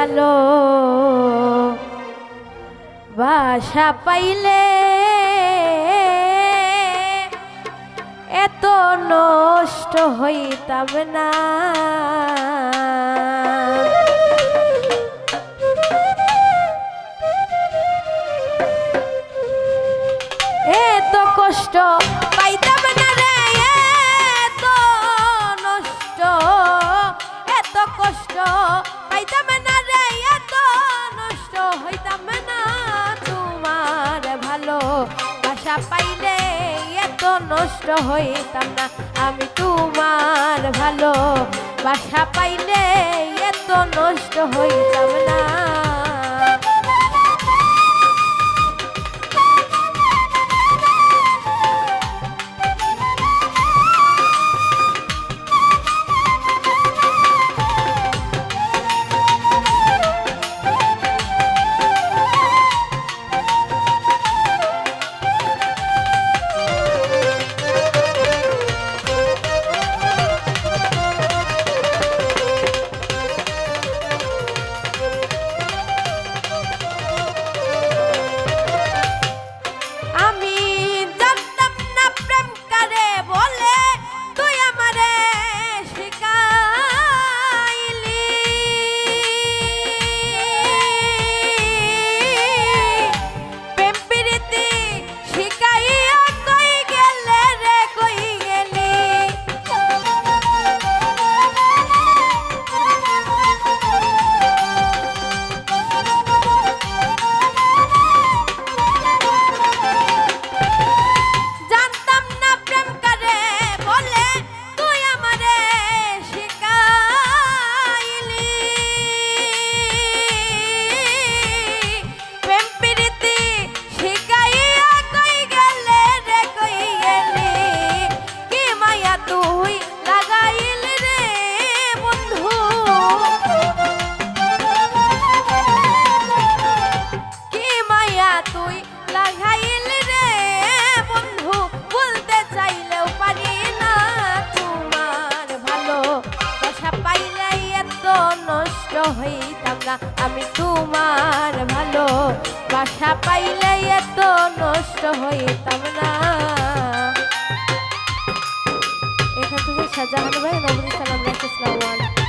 ভালো বাসা পাইলে এত নষ্ট হইতাম না। এত কষ্ট পাইতাম না রে, এত নষ্ট, এত কষ্ট পাইতাম না রে, এত নষ্ট হইতাম না। তোমার ভালো বাসা পাইলে এত নষ্ট হইতাম না। আমি তোমার ভালো বাসা পাইলে এত নষ্ট হইতাম না। হইতাম না। আমি তোমার ভালো বাসা পাইলে এত নষ্ট হইতাম না। এখান থেকে শাহজাহান ভাই নবনী সালাম রাখি। আসসালামু আলাইকুম।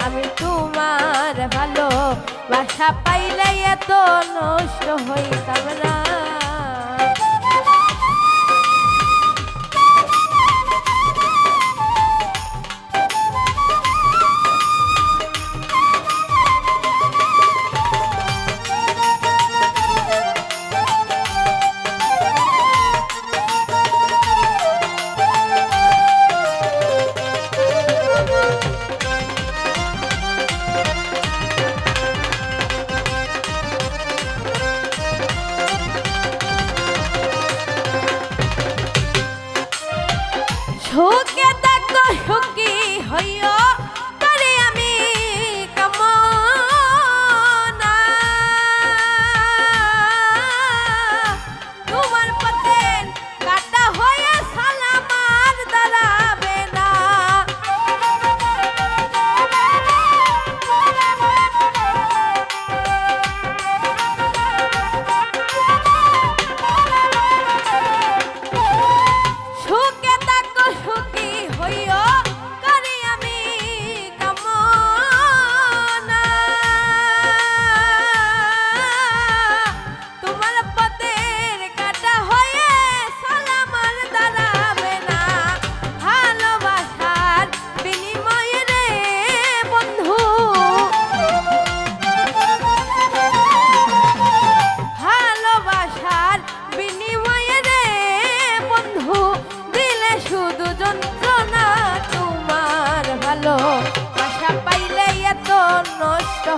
আমি তোমার ভালো বাসা পাইলে এত নষ্ট হইতাম না।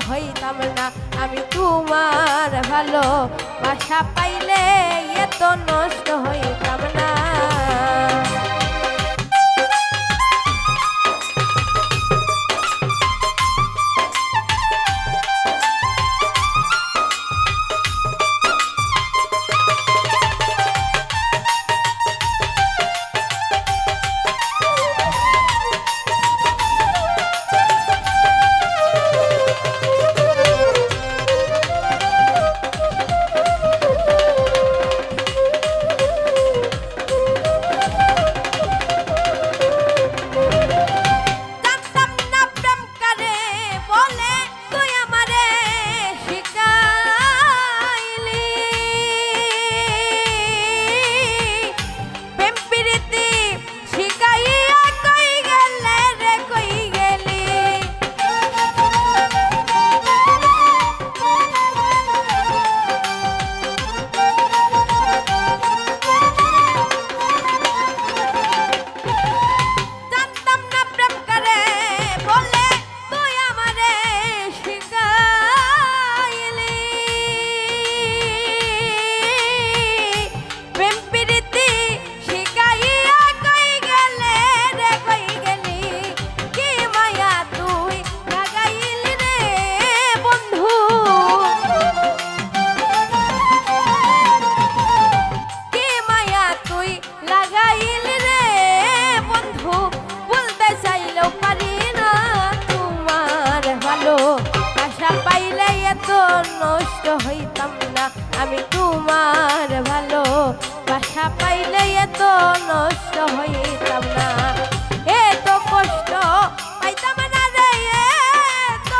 হইতাম না আমি তোমার ভালো বাসা পাইলে এত নষ্ট হইতাম না নষ্ট হইতাম না আমি তোমার ভালো বাসা পাইলে এত নষ্ট হইতাম না এত কষ্ট পাইতাম না রে এত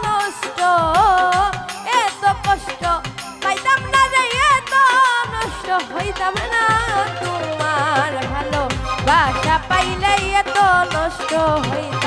নষ্ট এত কষ্ট পাইতাম না রে এত নষ্ট হইতাম না তোমার ভালো বাসা পাইলে এত নষ্ট হইতাম